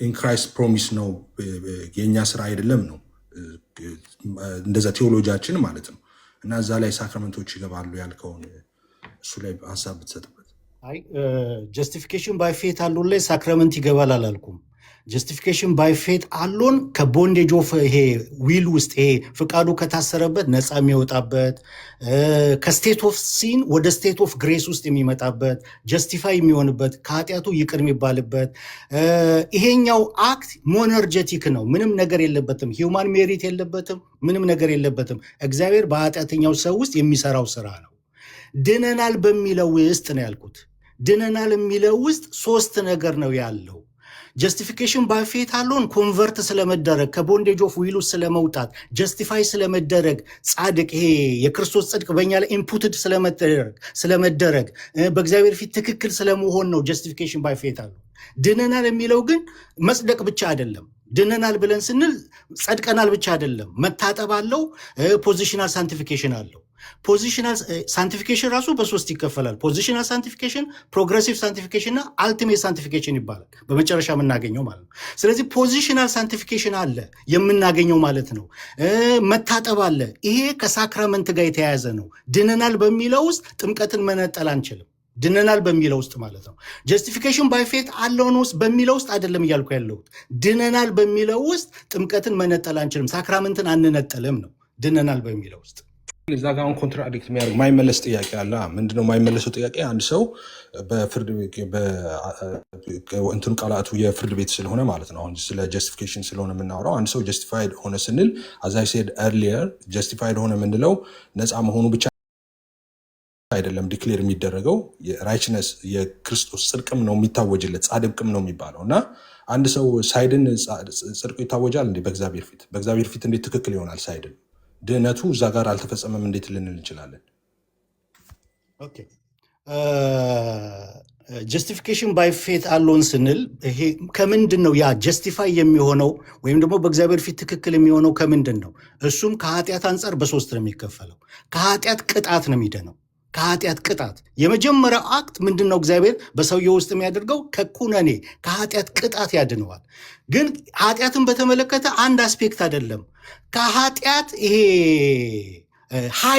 ኢን ክራይስት ፕሮሚስ ነው የኛ ስራ አይደለም ነው እንደዛ ቴዎሎጂያችን ማለት ነው። እና እዛ ላይ ሳክራመንቶች ይገባሉ ያልከውን እሱ ላይ ሀሳብ ብትሰጥበት። አይ ጀስቲፊኬሽን ባይ ፌት አሎን ላይ ሳክራመንት ይገባል አላልኩም። ጀስቲፊኬሽን ባይ ፌት አሎን ከቦንዴጅ ኦፍ ይሄ ዊል ውስጥ ይሄ ፍቃዱ ከታሰረበት ነፃ የሚወጣበት ከስቴት ኦፍ ሲን ወደ ስቴት ኦፍ ግሬስ ውስጥ የሚመጣበት ጀስቲፋይ የሚሆንበት ከኃጢአቱ ይቅር የሚባልበት ይሄኛው አክት ሞነርጀቲክ ነው። ምንም ነገር የለበትም፣ ሂውማን ሜሪት የለበትም፣ ምንም ነገር የለበትም። እግዚአብሔር በኃጢአተኛው ሰው ውስጥ የሚሰራው ስራ ነው። ድነናል በሚለው ውስጥ ነው ያልኩት። ድነናል የሚለው ውስጥ ሶስት ነገር ነው ያለው። ጀስቲፊኬሽን ባይ ፌት አሎን ኮንቨርት ስለመደረግ ከቦንዴጅ ኦፍ ዊል ውስጥ ስለመውጣት ጀስቲፋይ ስለመደረግ ጻድቅ ይሄ የክርስቶስ ጽድቅ በእኛ ላይ ኢምፑትድ ስለመደረግ በእግዚአብሔር ፊት ትክክል ስለመሆን ነው ጀስቲፊኬሽን ባይ ፌት አሎን። ድነናል የሚለው ግን መጽደቅ ብቻ አይደለም። ድነናል ብለን ስንል ጸድቀናል ብቻ አይደለም። መታጠብ አለው፣ ፖዚሽናል ሳንቲፊኬሽን አለው። ፖዚሽናል ሳንቲፊኬሽን ራሱ በሶስት ይከፈላል። ፖዚሽናል ሳንቲፊኬሽን፣ ፕሮግሬሲቭ ሳንቲፊኬሽን እና አልቲሜት ሳንቲፊኬሽን ይባላል፣ በመጨረሻ የምናገኘው ማለት ነው። ስለዚህ ፖዚሽናል ሳንቲፊኬሽን አለ የምናገኘው ማለት ነው። መታጠብ አለ፣ ይሄ ከሳክራመንት ጋር የተያያዘ ነው። ድነናል በሚለው ውስጥ ጥምቀትን መነጠል አንችልም። ድነናል በሚለው ውስጥ ማለት ነው። ጀስቲፊኬሽን ባይ ፌት አሎን ውስጥ በሚለው ውስጥ አይደለም እያልኩ ያለሁት። ድነናል በሚለው ውስጥ ጥምቀትን መነጠል አንችልም፣ ሳክራመንትን አንነጠልም ነው ድነናል በሚለው ውስጥ። እዛ ጋር አሁን ኮንትራዲክት የሚያደርግ ማይመለስ ጥያቄ አለ። ምንድነው ማይመለሰው ጥያቄ? አንድ ሰው በፍርድ እንትኑ ቃላቱ የፍርድ ቤት ስለሆነ ማለት ነው። አሁን ስለ ጀስቲፊኬሽን ስለሆነ የምናወራው አንድ ሰው ጀስቲፋይድ ሆነ ስንል አዝ አይ ሴድ ኤርሊየር ጀስቲፋይድ ሆነ የምንለው ነፃ መሆኑ ብቻ አይደለም ዲክሌር የሚደረገው የራይችነስ የክርስቶስ ጽድቅም ነው የሚታወጅለት፣ ጻድቅም ነው የሚባለው። እና አንድ ሰው ሳይድን ጽድቁ ይታወጃል እንዴ? በእግዚአብሔር ፊት እንዴት ትክክል ይሆናል? ሳይድን ድህነቱ እዛ ጋር አልተፈጸመም እንዴት ልንል እንችላለን? ኦኬ ጀስቲፊኬሽን ባይ ፌት አሎን ስንል ይሄ ከምንድን ነው ያ ጀስቲፋይ የሚሆነው ወይም ደግሞ በእግዚአብሔር ፊት ትክክል የሚሆነው ከምንድን ነው? እሱም ከኃጢአት አንጻር በሶስት ነው የሚከፈለው። ከኃጢአት ቅጣት ነው የሚደነው። ከኃጢአት ቅጣት የመጀመሪያው አክት ምንድን ነው? እግዚአብሔር በሰውየው ውስጥ የሚያደርገው ከኩነኔ ከኃጢአት ቅጣት ያድነዋል። ግን ኃጢአትን በተመለከተ አንድ አስፔክት አይደለም። ከኃጢአት ይሄ